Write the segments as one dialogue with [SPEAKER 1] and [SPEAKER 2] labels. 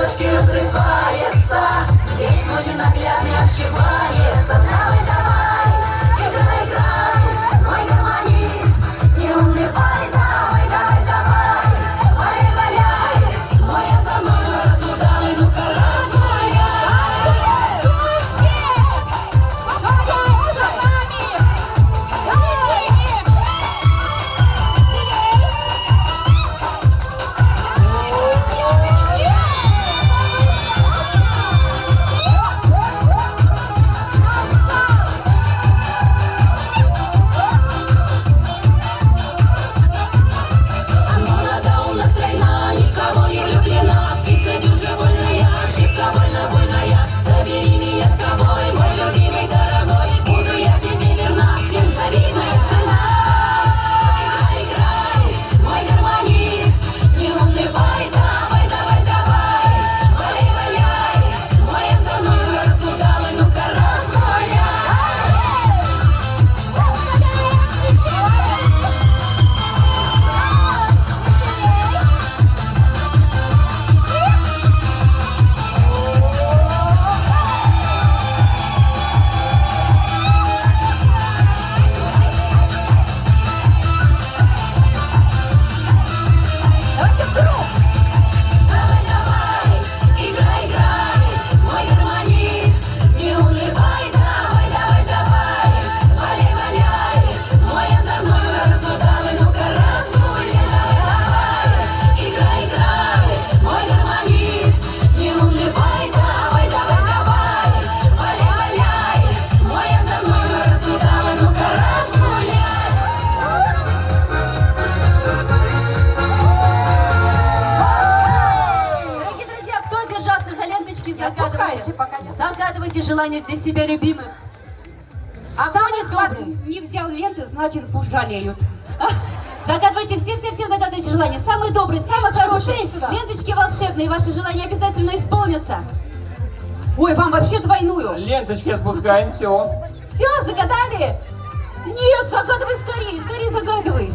[SPEAKER 1] ладошки разрывается, здесь мой ненаглядный отшивается. Давай, давай, играй, играй, мой гармонист, не унывай, давай, давай, давай, валяй, валяй, мой озорной разудалый, ну-ка разгуляй.
[SPEAKER 2] Загадывайте желание для себя любимых.
[SPEAKER 3] А кто не взял ленты, значит пусть жалеют.
[SPEAKER 2] Загадывайте все загадывайте желания. Самые добрые, самые хорошие. Ленточки волшебные, ваши желания обязательно исполнятся. Ой, вам вообще двойную.
[SPEAKER 4] Ленточки отпускаем, все.
[SPEAKER 2] Все, загадали? Нет, загадывай скорее, скорее загадывай.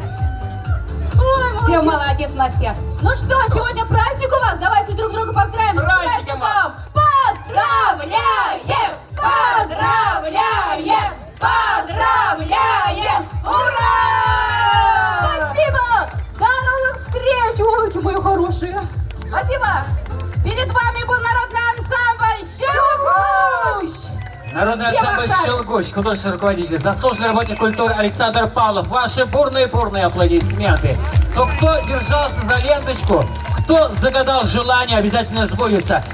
[SPEAKER 2] Ой,
[SPEAKER 3] Все, молодец, Настя.
[SPEAKER 2] Ну что, сегодня праздник у вас? Давайте друг друга поздравим.
[SPEAKER 4] Праздником вас!
[SPEAKER 2] Поздравляем! Поздравляем! Поздравляем! Ура! Спасибо! До новых встреч! Ой, мои хорошие! Спасибо!
[SPEAKER 3] Перед вами был народный ансамбль «Щелкуч».
[SPEAKER 4] Народный ансамбль «Щелкуч», художественный руководитель, заслуженный работник культуры Александр Павлов. Ваши бурные аплодисменты. То, кто держался за ленточку, кто загадал желание, обязательно сбудется.